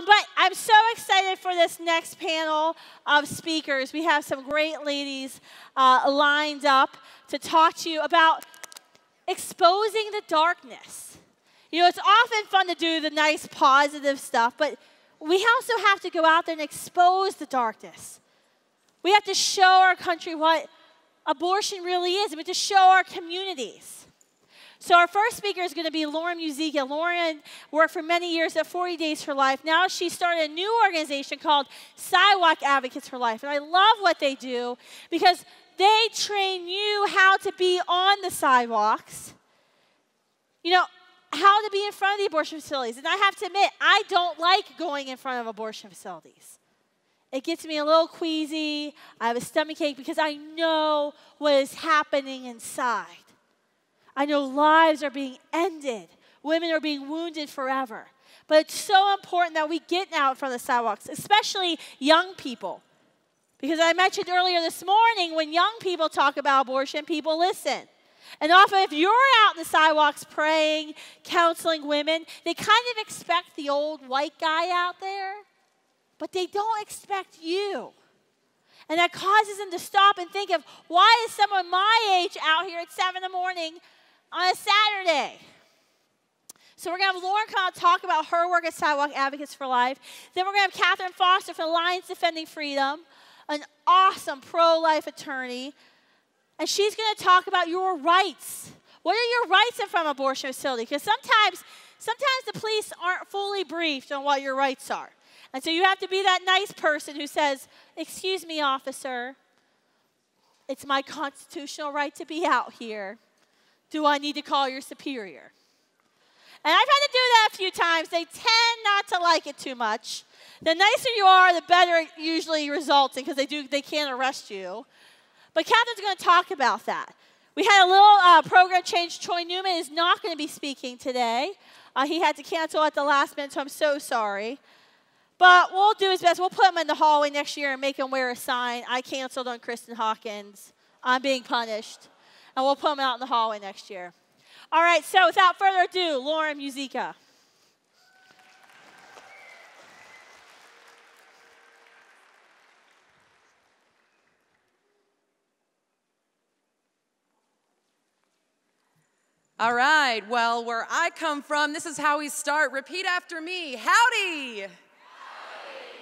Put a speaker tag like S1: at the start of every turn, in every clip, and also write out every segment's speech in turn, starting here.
S1: But I'm so excited for this next panel of speakers. We have some great ladies lined up to talk to you about exposing the darkness. You know, it's often fun to do the nice, positive stuff, but we also have to go out there and expose the darkness. We have to show our country what abortion really is. We have to show our communities. So our first speaker is going to be Lauren Muzica. Lauren worked for many years at 40 Days for Life. Now she started a new organization called Sidewalk Advocates for Life. And I love what they do because they train you how to be on the sidewalks, you know, how to be in front of the abortion facilities. And I have to admit, I don't like going in front of abortion facilities. It gets me a little queasy. I have a stomachache because I know what is happening inside. I know lives are being ended. Women are being wounded forever. But it's so important that we get out in front of the sidewalks, especially young people. Because I mentioned earlier this morning, when young people talk about abortion, people listen. And often if you're out in the sidewalks praying, counseling women, they kind of expect the old white guy out there, but they don't expect you. And that causes them to stop and think of, why is someone my age out here at 7 in the morning on a Saturday? So we're going to have Lauren come out and talk about her work at Sidewalk Advocates for Life. Then we're going to have Catherine Foster from Lions Defending Freedom, an awesome pro-life attorney. And she's going to talk about your rights. What are your rights in front of an abortion facility? Because sometimes the police aren't fully briefed on what your rights are. And so you have to be that nice person who says, "Excuse me, officer, it's my constitutional right to be out here. Do I need to call your superior?" And I've had to do that a few times. They tend not to like it too much. The nicer you are, the better it usually results in, because they can't arrest you. But Catherine's going to talk about that. We had a little program change. Troy Newman is not going to be speaking today. He had to cancel at the last minute, so I'm so sorry. But we'll do his best. We'll put him in the hallway next year and make him wear a sign. I canceled on Kristen Hawkins. I'm being punished. And we'll put him out in the hallway next year. All right, so without further ado, Lauren Muzica.
S2: All right, well, where I come from, this is how we start. Repeat after me. Howdy. Howdy.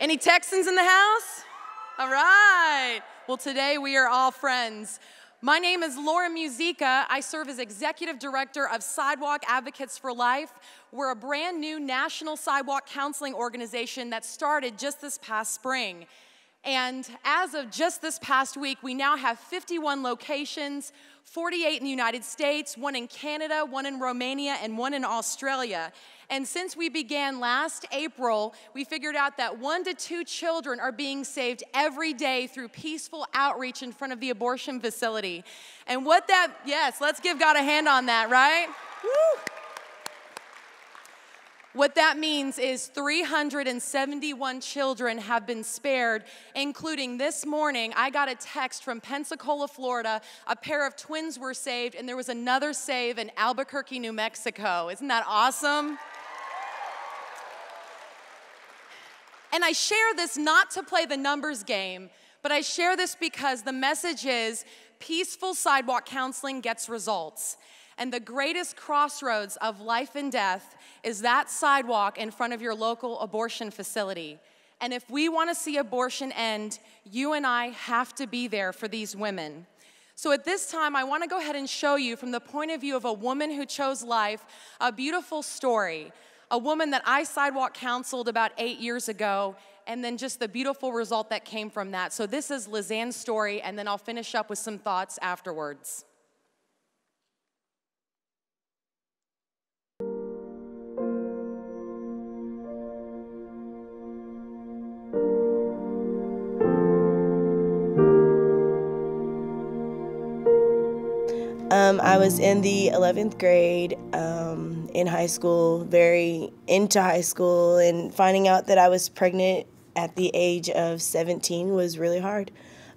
S2: Any Texans in the house? All right. Well, today we are all friends. My name is Lauren Muzica. I serve as Executive Director of Sidewalk Advocates for Life. We're a brand new national sidewalk counseling organization that started just this past spring. And as of just this past week, we now have 51 locations, 48 in the United States, 1 in Canada, 1 in Romania, and 1 in Australia. And since we began last April, we figured out that 1 to 2 children are being saved every day through peaceful outreach in front of the abortion facility. And what that, yes, let's give God a hand on that, right? Woo! What that means is 371 children have been spared, including this morning, I got a text from Pensacola, Florida. A pair of twins were saved, and there was another save in Albuquerque, New Mexico. Isn't that awesome? And I share this not to play the numbers game, but I share this because the message is peaceful sidewalk counseling gets results. And the greatest crossroads of life and death is that sidewalk in front of your local abortion facility. And if we want to see abortion end, you and I have to be there for these women. So at this time, I want to go ahead and show you, from the point of view of a woman who chose life, a beautiful story. A woman that I sidewalk counseled about 8 years ago, and then just the beautiful result that came from that. So this is Lizanne's story, and then I'll finish up with some thoughts afterwards.
S3: I was in the 11th grade in high school, very into high school, and finding out that I was pregnant at the age of 17 was really hard.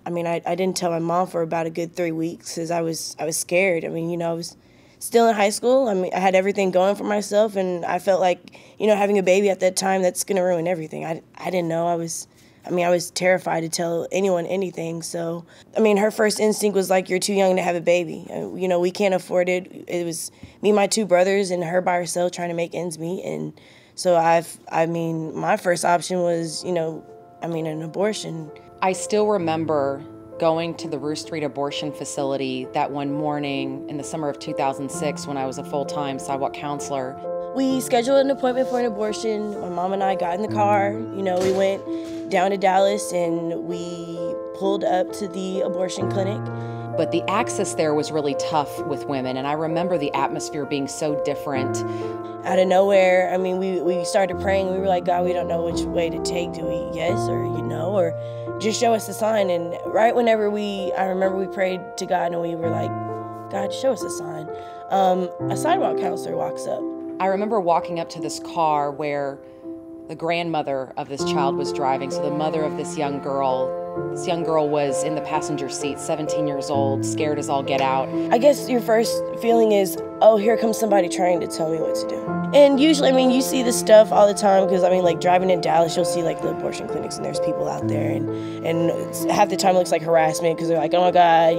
S3: I mean, I didn't tell my mom for about a good 3 weeks because I was scared. I mean, you know, I was still in high school. I mean, I had everything going for myself, and I felt like, you know, having a baby at that time, that's going to ruin everything. I didn't know. I was terrified to tell anyone anything. So, I mean, her first instinct was like, you're too young to have a baby. You know, we can't afford it. It was me, my two brothers, and her by herself trying to make ends meet. And so my first option was, an abortion.
S2: I still remember going to the Rue Street abortion facility that one morning in the summer of 2006 when I was a full-time sidewalk counselor.
S3: We scheduled an appointment for an abortion. My mom and I got in the car. You know, we went down to Dallas and we pulled up to the abortion clinic.
S2: But the access there was really tough with women, and I remember the atmosphere being so different.
S3: Out of nowhere, I mean, we started praying. We were like, God, we don't know which way to take. Do we yes or or just show us a sign? And right whenever I remember we prayed to God and we were like, God, show us a sign. A sidewalk counselor walks up.
S2: I remember walking up to this car where the grandmother of this child was driving, so the mother of this young girl. This young girl was in the passenger seat, 17 years old, scared as all get out.
S3: I guess your first feeling is, oh, here comes somebody trying to tell me what to do. And usually, I mean, you see this stuff all the time because, I mean, like driving in Dallas, you'll see like the abortion clinics and there's people out there. And half the time it looks like harassment because they're like, oh my God,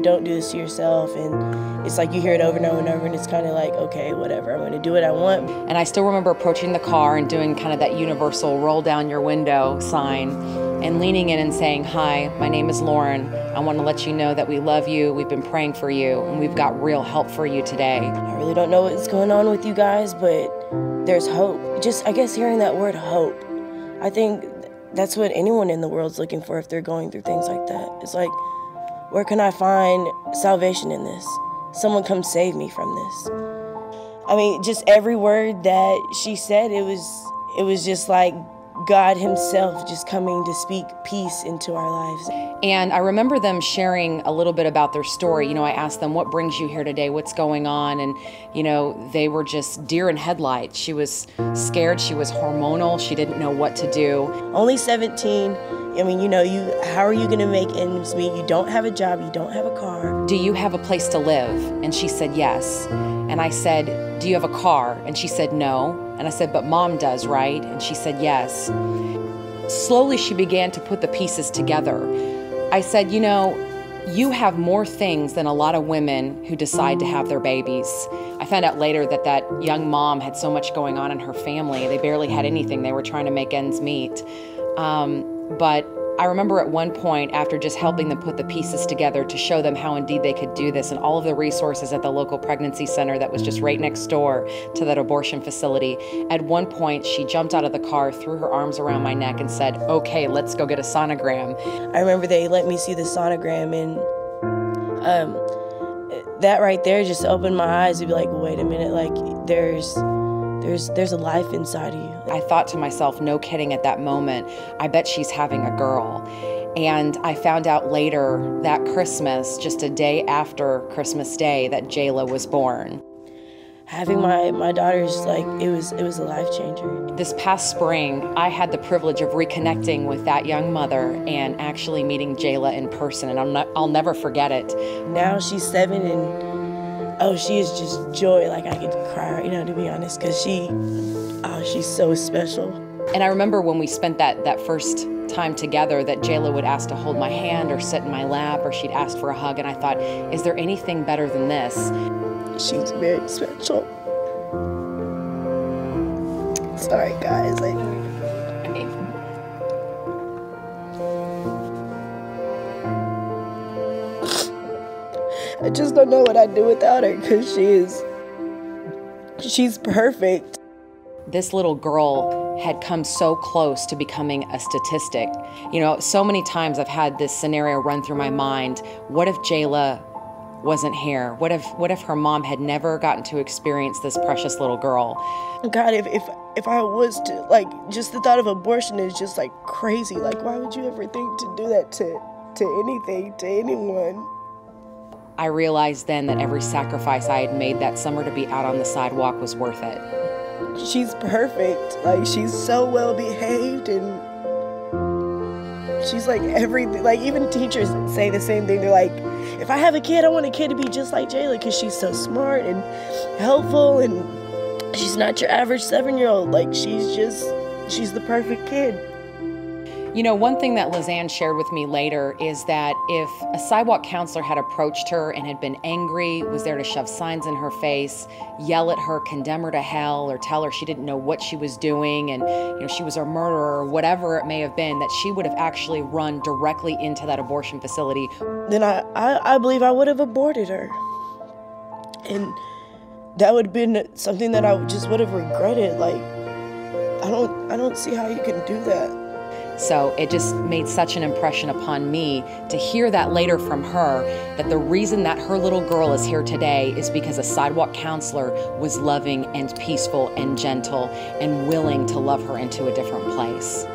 S3: don't do this to yourself. And it's like you hear it over and over and over and it's kind of like, okay, whatever, I'm going to do what I want.
S2: And I still remember approaching the car and doing kind of that universal roll down your window sign and leaning in and saying, hi, my name is Lauren. I want to let you know that we love you, we've been praying for you, and we've got real help for you today.
S3: I really don't know what's going on with you guys, but there's hope. Just, I guess, hearing that word hope, I think that's what anyone in the world's looking for if they're going through things like that. It's like, where can I find salvation in this? Someone come save me from this. I mean, just every word that she said, it was just like God himself just coming to speak peace into our lives.
S2: And I remember them sharing a little bit about their story. I asked them, what brings you here today? What's going on? And, they were just deer in headlights. She was scared. She was hormonal. She didn't know what to do.
S3: Only 17. I mean, how are you going to make ends meet? You don't have a job. You don't have a car.
S2: Do you have a place to live? And she said, yes. And I said, do you have a car? And she said, no. And I said, but Mom does, right? And she said, yes. Slowly, she began to put the pieces together. I said, you have more things than a lot of women who decide to have their babies. I found out later that young mom had so much going on in her family. They barely had anything. They were trying to make ends meet. But I remember at one point, after just helping them put the pieces together to show them how indeed they could do this and all of the resources at the local pregnancy center that was just right next door to that abortion facility, at one point she jumped out of the car, threw her arms around my neck and said, okay, let's go get a sonogram.
S3: I remember they let me see the sonogram, and that right there just opened my eyes to be like, wait a minute, like there's a life inside of you.
S2: I thought to myself, no kidding, at that moment, I bet she's having a girl. And I found out later that Christmas, just a day after Christmas Day, that Jayla was born.
S3: Having my daughter's, like, it was a life changer.
S2: This past spring, I had the privilege of reconnecting with that young mother and actually meeting Jayla in person, and I'll never forget it.
S3: Now she's 7 and she is just joy. Like, I could cry right now, to be honest, because she's so special.
S2: And I remember when we spent that first time together that Jayla would ask to hold my hand or sit in my lap, or she'd ask for a hug, and I thought, is there anything better than this?
S3: She's very special. Sorry, guys. I just don't know what I'd do without her, because she's perfect.
S2: This little girl had come so close to becoming a statistic. So many times I've had this scenario run through my mind. What if Jayla wasn't here? What if her mom had never gotten to experience this precious little girl?
S3: God, if I was to, like, just the thought of abortion is just like crazy. Like, why would you ever think to do that to anything, to anyone?
S2: I realized then that every sacrifice I had made that summer to be out on the sidewalk was worth it.
S3: She's perfect. Like, she's so well behaved, and She's like everything. Like, even teachers say the same thing. They're like, if I have a kid, I want a kid to be just like Jayla because she's so smart and helpful, and she's not your average 7-year-old. Like, she's the perfect kid.
S4: You know, one thing that Lizanne shared with me later is that if a sidewalk counselor had approached her and had been angry, was there to shove signs in her face, yell at her, condemn her to hell, or tell her she didn't know what she was doing and, you know, she was a murderer or whatever it may have been, that she would have actually run directly into that abortion facility.
S3: Then I believe I would have aborted her. And that would have been something that I just would have regretted. Like, I don't see how you can do that.
S4: So it just made such an impression upon me to hear that later from her, that the reason that her little girl is here today is because a sidewalk counselor was loving and peaceful and gentle and willing to love her into a different place.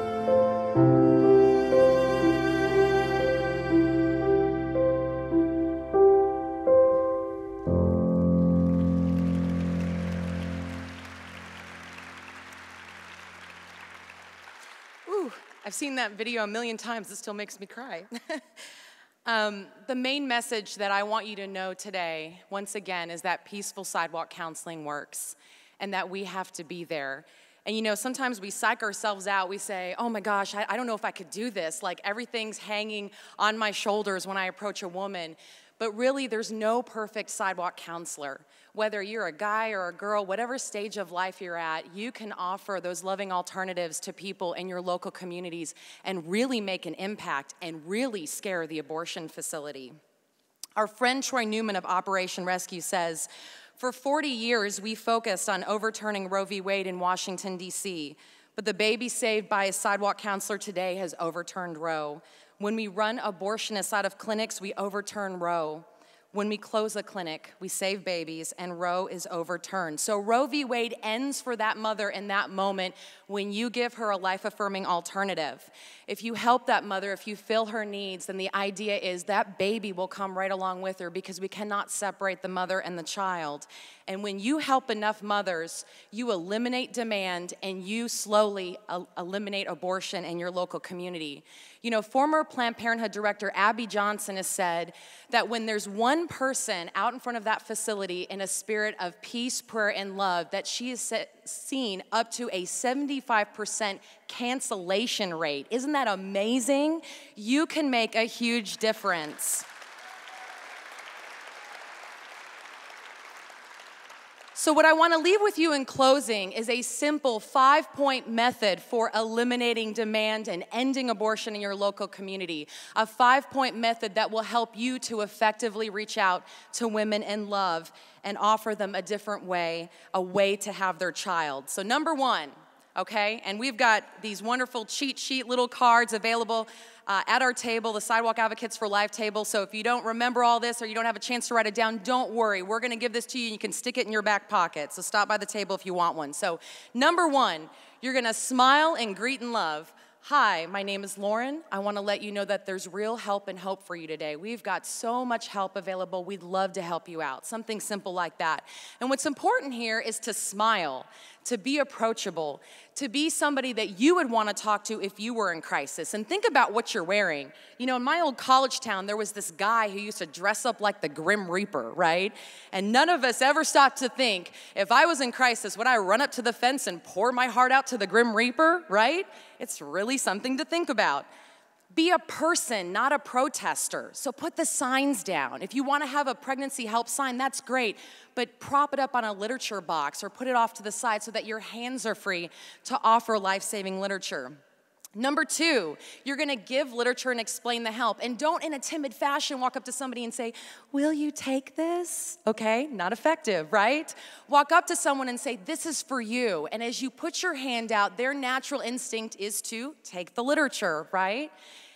S2: I've seen that video a million times. It still makes me cry. The main message that I want you to know today, once again, is that peaceful sidewalk counseling works and that we have to be there. And you know, sometimes we psych ourselves out. We say, oh my gosh, I don't know if I could do this. Like, everything's hanging on my shoulders when I approach a woman. But really, there's no perfect sidewalk counselor. Whether you're a guy or a girl, whatever stage of life you're at, you can offer those loving alternatives to people in your local communities and really make an impact and really scare the abortion facility. Our friend Troy Newman of Operation Rescue says, for 40 years, we focused on overturning Roe v. Wade in Washington, D.C., but the baby saved by a sidewalk counselor today has overturned Roe. When we run abortionists out of clinics, we overturn Roe. When we close a clinic, we save babies, and Roe is overturned. So Roe v. Wade ends for that mother in that moment when you give her a life-affirming alternative. If you help that mother, if you fill her needs, then the idea is that baby will come right along with her, because we cannot separate the mother and the child. And when you help enough mothers, you eliminate demand and you slowly eliminate abortion in your local community. You know, former Planned Parenthood director Abby Johnson has said that when there's one person out in front of that facility in a spirit of peace, prayer, and love, that she has seen up to a 75% cancellation rate. Isn't that amazing? You can make a huge difference. So what I want to leave with you in closing is a simple 5-point method for eliminating demand and ending abortion in your local community. A 5-point method that will help you to effectively reach out to women in love and offer them a different way, a way to have their child. So number 1, okay, and we've got these wonderful cheat sheet little cards available at our table, the Sidewalk Advocates for Life table. So if you don't remember all this or you don't have a chance to write it down, don't worry. We're going to give this to you, and you can stick it in your back pocket. So stop by the table if you want one. So number 1, you're going to smile and greet and love. Hi, my name is Lauren. I want to let you know that there's real help and hope for you today. We've got so much help available. We'd love to help you out. Something simple like that. And what's important here is to smile, to be approachable, to be somebody that you would want to talk to if you were in crisis. And think about what you're wearing. You know, in my old college town, there was this guy who used to dress up like the Grim Reaper, right? And none of us ever stopped to think, if I was in crisis, would I run up to the fence and pour my heart out to the Grim Reaper, right? It's really something to think about. Be a person, not a protester. So put the signs down. If you want to have a pregnancy help sign, that's great. But prop it up on a literature box or put it off to the side so that your hands are free to offer life-saving literature. Number 2, you're going to give literature and explain the help. And don't, in a timid fashion, walk up to somebody and say, will you take this? Okay, not effective, right? Walk up to someone and say, this is for you. And as you put your hand out, their natural instinct is to take the literature, right?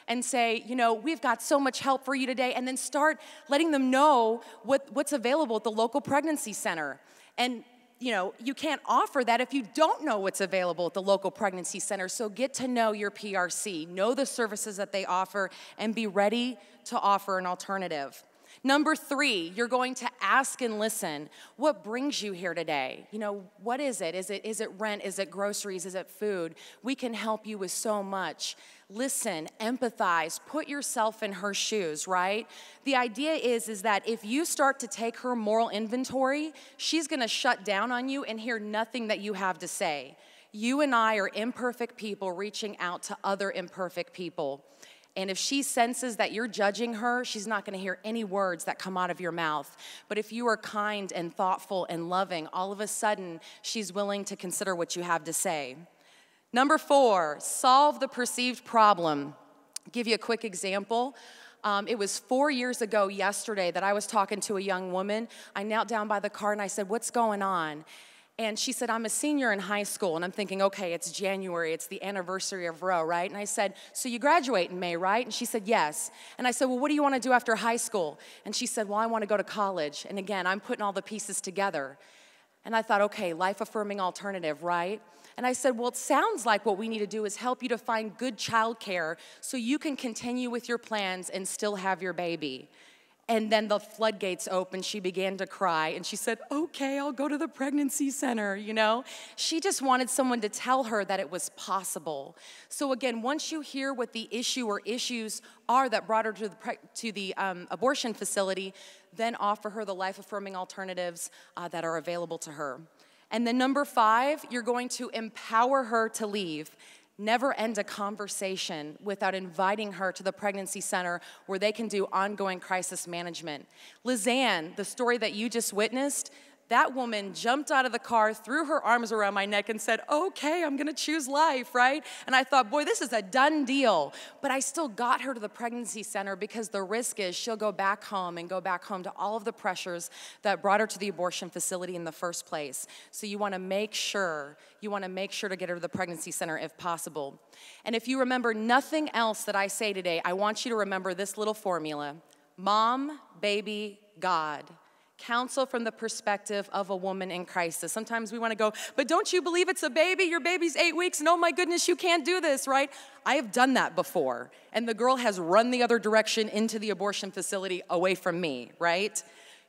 S2: And say, you know, we've got so much help for you today. And then start letting them know what's available at the local pregnancy center. And you know, you can't offer that if you don't know what's available at the local pregnancy center. So get to know your PRC, know the services that they offer, and be ready to offer an alternative. Number 3, you're going to ask and listen. What brings you here today? You know, what is it? Is it rent? Is it groceries? Is it food? We can help you with so much. Listen, empathize, put yourself in her shoes, right? The idea is that if you start to take her moral inventory, she's gonna shut down on you and hear nothing that you have to say. You and I are imperfect people reaching out to other imperfect people. And if she senses that you're judging her, she's not going to hear any words that come out of your mouth. But if you are kind and thoughtful and loving, all of a sudden, she's willing to consider what you have to say. Number 4, solve the perceived problem. I'll give you a quick example. It was 4 years ago yesterday that I was talking to a young woman. I knelt down by the car and I said, "What's going on?" And she said, "I'm a senior in high school." And I'm thinking, okay, it's January, it's the anniversary of Roe, right? And I said, "So you graduate in May, right?" And she said, "Yes." And I said, "Well, what do you want to do after high school?" And she said, "Well, I want to go to college." And again, I'm putting all the pieces together. And I thought, okay, life-affirming alternative, right? And I said, well, it sounds like what we need to do is help you to find good childcare so you can continue with your plans and still have your baby. And then the floodgates opened, she began to cry, and she said, "Okay, I'll go to the pregnancy center," you know? She just wanted someone to tell her that it was possible. So again, once you hear what the issue or issues are that brought her to the abortion facility, then offer her the life-affirming alternatives that are available to her. And then number 5, you're going to empower her to leave. Never end a conversation without inviting her to the pregnancy center where they can do ongoing crisis management. Lizanne, the story that you just witnessed, that woman jumped out of the car, threw her arms around my neck and said, "Okay, I'm gonna choose life," right? And I thought, boy, this is a done deal. But I still got her to the pregnancy center because the risk is she'll go back home to all of the pressures that brought her to the abortion facility in the first place. So you wanna make sure to get her to the pregnancy center if possible. And if you remember nothing else that I say today, I want you to remember this little formula: mom, baby, God. Counsel from the perspective of a woman in crisis. Sometimes we want to go, "But don't you believe it's a baby? Your baby's 8 weeks, and oh my goodness, you can't do this," right? I have done that before, and the girl has run the other direction into the abortion facility away from me, right?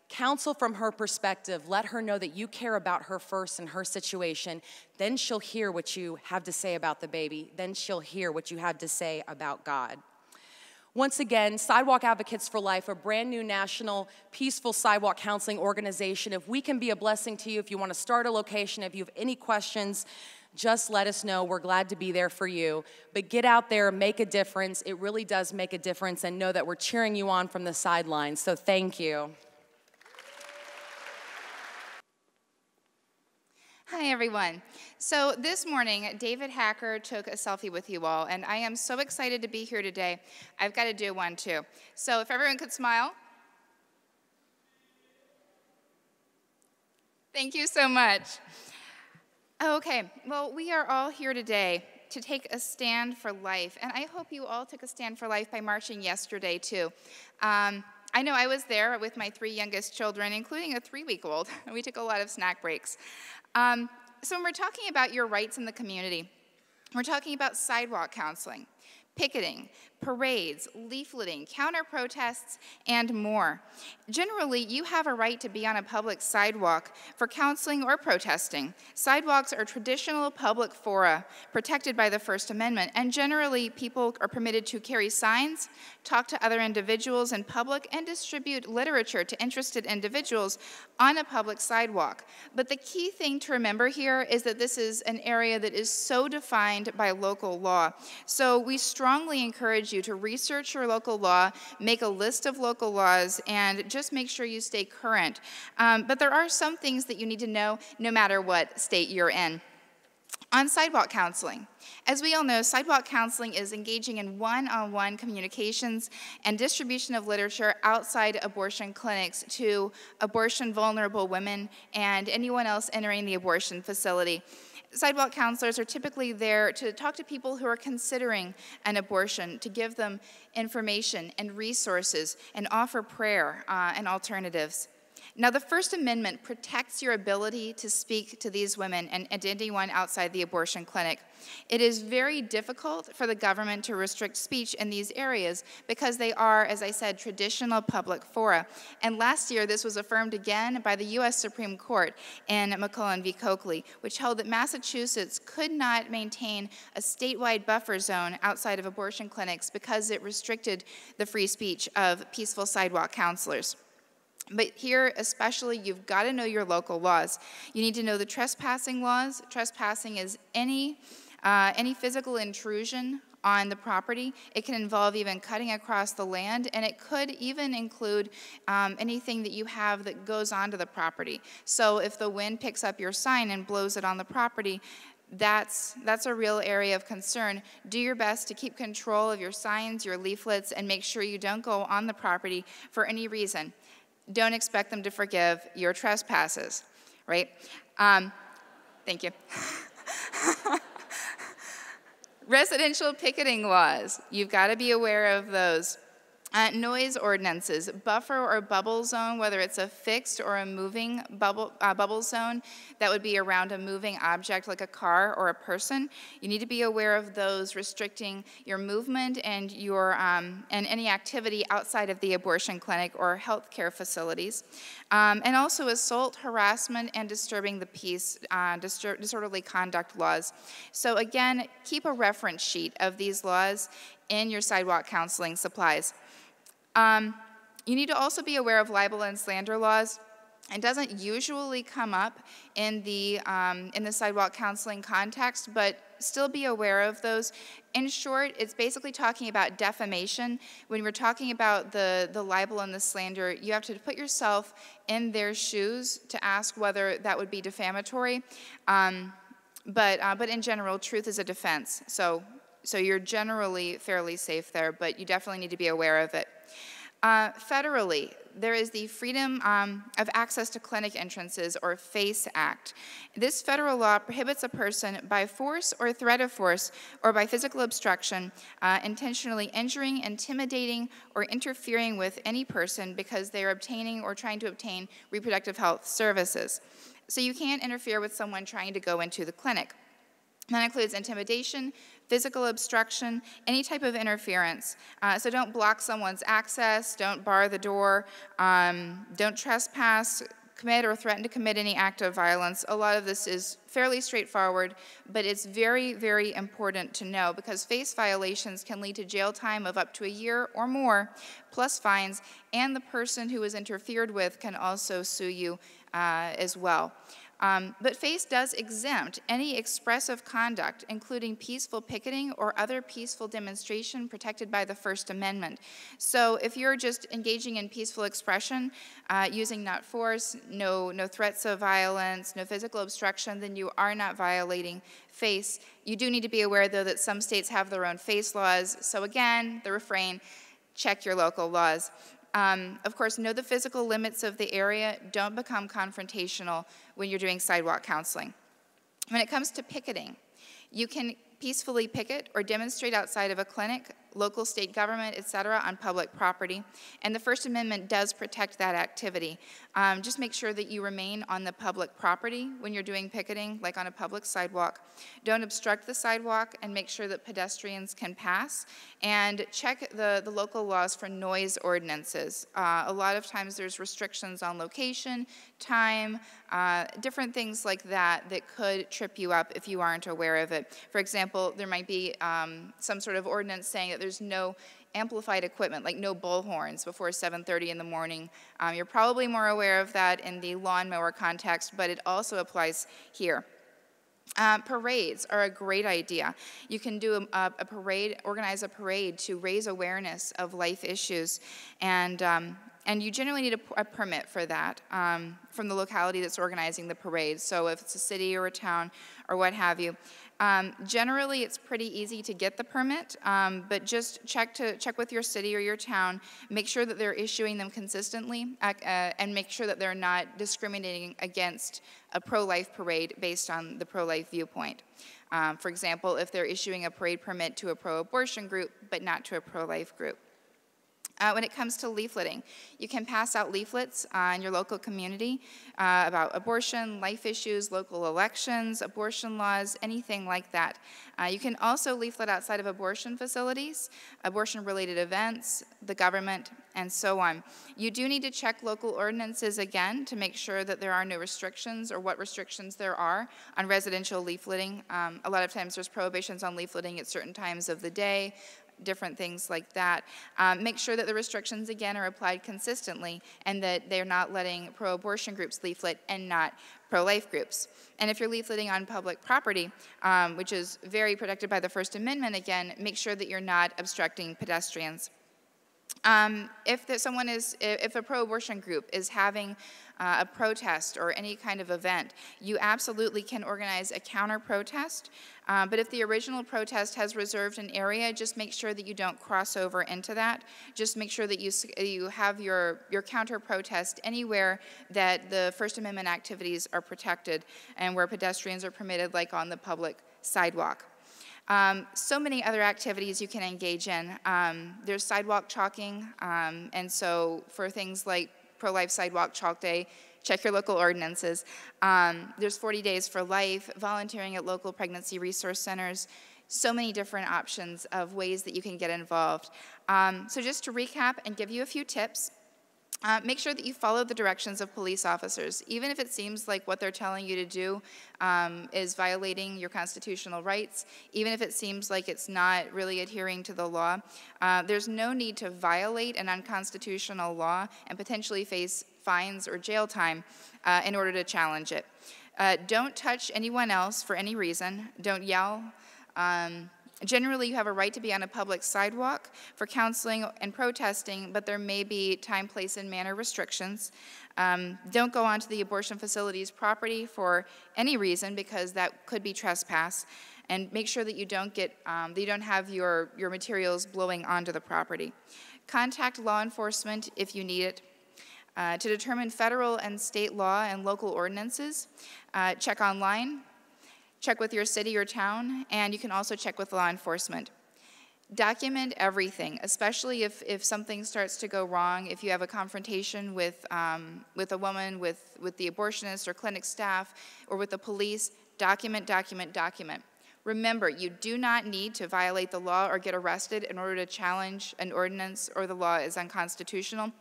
S2: Counsel from her perspective. Let her know that you care about her first and her situation. Then she'll hear what you have to say about the baby. Then she'll hear what you have to say about God. Once again, Sidewalk Advocates for Life, a brand new national peaceful sidewalk counseling organization. If we can be a blessing to you, if you want to start a location, if you have any questions, just let us know. We're glad to be there for you. But get out there, make a difference. It really does make a difference, and know that we're cheering you on from the sidelines. So thank you.
S5: Hi, everyone. So this morning, David Hacker took a selfie with you all, and I am so excited to be here today. I've got to do one, too. So if everyone could smile. Thank you so much. Okay, well, we are all here today to take a stand for life, and I hope you all took a stand for life by marching yesterday, too. I know I was there with my 3 youngest children, including a 3-week-old, and we took a lot of snack breaks. So when we're talking about your rights in the community, we're talking about sidewalk counseling, picketing, parades, leafleting, counter-protests, and more. Generally, you have a right to be on a public sidewalk for counseling or protesting. Sidewalks are traditional public fora protected by the First Amendment, and generally, people are permitted to carry signs, talk to other individuals in public, and distribute literature to interested individuals on a public sidewalk. But the key thing to remember here is that this is an area that is so defined by local law. So we strongly encourage you to research your local law, make a list of local laws, and just make sure you stay current. But there are some things that you need to know no matter what state you're in. On sidewalk counseling, as we all know, sidewalk counseling is engaging in one-on-one communications and distribution of literature outside abortion clinics to abortion-vulnerable women and anyone else entering the abortion facility. Sidewalk counselors are typically there to talk to people who are considering an abortion, to give them information and resources and offer prayer and alternatives. Now, the First Amendment protects your ability to speak to these women and anyone outside the abortion clinic. It is very difficult for the government to restrict speech in these areas because they are, as I said, traditional public fora. And last year, this was affirmed again by the U.S. Supreme Court in McClellan v. Coakley, which held that Massachusetts could not maintain a statewide buffer zone outside of abortion clinics because it restricted the free speech of peaceful sidewalk counselors. But here, especially, you've got to know your local laws. You need to know the trespassing laws. Trespassing is any physical intrusion on the property. It can involve even cutting across the land, and it could even include anything that you have that goes onto the property. So if the wind picks up your sign and blows it on the property, that's a real area of concern. Do your best to keep control of your signs, your leaflets, and make sure you don't go on the property for any reason. Don't expect them to forgive your trespasses, right? Thank you. Residential picketing laws, you've got to be aware of those. Noise ordinances, buffer or bubble zone, whether it's a fixed or a moving bubble zone, that would be around a moving object like a car or a person. You need to be aware of those restricting your movement and your and any activity outside of the abortion clinic or healthcare facilities. And also assault, harassment, and disturbing the peace, disorderly conduct laws. So again, keep a reference sheet of these laws in your sidewalk counseling supplies. You need to also be aware of libel and slander laws. It doesn't usually come up in the sidewalk counseling context, but still be aware of those. In short, it's basically talking about defamation. When we're talking about the libel and the slander, you have to put yourself in their shoes to ask whether that would be defamatory. But in general, truth is a defense. So you're generally fairly safe there, but you definitely need to be aware of it. Federally, there is the Freedom of Access to Clinic Entrances, or FACE Act. This federal law prohibits a person by force or threat of force or by physical obstruction intentionally injuring, intimidating, or interfering with any person because they are obtaining or trying to obtain reproductive health services. So you can't interfere with someone trying to go into the clinic. That includes intimidation, physical obstruction, any type of interference. So don't block someone's access, don't bar the door, don't trespass, commit or threaten to commit any act of violence. A lot of this is fairly straightforward, but it's very, very important to know because FACE violations can lead to jail time of up to a year or more, plus fines, and the person who is interfered with can also sue you as well. But FACE does exempt any expressive conduct, including peaceful picketing or other peaceful demonstration protected by the First Amendment. So if you're just engaging in peaceful expression, using not force, no threats of violence, no physical obstruction, then you are not violating FACE. You do need to be aware, though, that some states have their own FACE laws. So again, the refrain, check your local laws. Of course, know the physical limits of the area. Don't become confrontational when you're doing sidewalk counseling. When it comes to picketing, you can peacefully picket or demonstrate outside of a clinic, local, state government, etc., on public property. And the First Amendment does protect that activity. Just make sure that you remain on the public property when you're doing picketing, like on a public sidewalk. Don't obstruct the sidewalk and make sure that pedestrians can pass. And check the local laws for noise ordinances. A lot of times there's restrictions on location, time, different things like that that could trip you up if you aren't aware of it. For example, there might be some sort of ordinance saying that there's no amplified equipment, like no bullhorns before 7:30 in the morning. You're probably more aware of that in the lawnmower context, but it also applies here. Parades are a great idea. You can do a parade, organize a parade to raise awareness of life issues, and you generally need a permit for that from the locality that's organizing the parade. So if it's a city or a town or what have you. Generally, it's pretty easy to get the permit, but just check with your city or your town. Make sure that they're issuing them consistently, and make sure that they're not discriminating against a pro-life parade based on the pro-life viewpoint. For example, if they're issuing a parade permit to a pro-abortion group, but not to a pro-life group. When it comes to leafleting, you can pass out leaflets in your local community about abortion, life issues, local elections, abortion laws, anything like that. You can also leaflet outside of abortion facilities, abortion-related events, the government, and so on. You do need to check local ordinances again to make sure that there are no restrictions or what restrictions there are on residential leafleting. A lot of times there's prohibitions on leafleting at certain times of the day, different things like that. Make sure that the restrictions, again, are applied consistently and that they're not letting pro-abortion groups leaflet and not pro-life groups. And if you're leafleting on public property, which is very protected by the First Amendment, again, make sure that you're not obstructing pedestrians. If a pro-abortion group is having a protest or any kind of event, you absolutely can organize a counter-protest. But if the original protest has reserved an area, just make sure that you don't cross over into that. Just make sure that you have your counter-protest anywhere that the First Amendment activities are protected and where pedestrians are permitted, like on the public sidewalk. So many other activities you can engage in. There's sidewalk chalking, and so for things like pro-life sidewalk chalk day, check your local ordinances. There's 40 Days for Life, volunteering at local pregnancy resource centers, so many different options of ways that you can get involved. So just to recap and give you a few tips, make sure that you follow the directions of police officers. Even if it seems like what they're telling you to do is violating your constitutional rights, even if it seems like it's not really adhering to the law, there's no need to violate an unconstitutional law and potentially face fines or jail time in order to challenge it. Don't touch anyone else for any reason. Don't yell. Generally, you have a right to be on a public sidewalk for counseling and protesting, but there may be time, place, and manner restrictions. Don't go onto the abortion facility's property for any reason, because that could be trespass. And make sure that you don't have your materials blowing onto the property. Contact law enforcement if you need it. To determine federal and state law and local ordinances, check online. Check with your city or town, and you can also check with law enforcement. Document everything, especially if something starts to go wrong, if you have a confrontation with a woman, with the abortionist or clinic staff, or with the police. Document, document, document. Remember, you do not need to violate the law or get arrested in order to challenge an ordinance or the law is unconstitutional.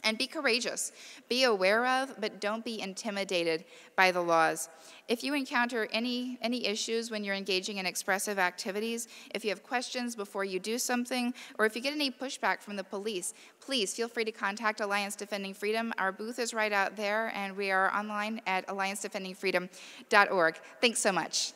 S5: And be courageous. Be aware of, but don't be intimidated by the laws. If you encounter any issues when you're engaging in expressive activities, if you have questions before you do something, or if you get any pushback from the police, please feel free to contact Alliance Defending Freedom. Our booth is right out there, and we are online at alliancedefendingfreedom.org. Thanks so much.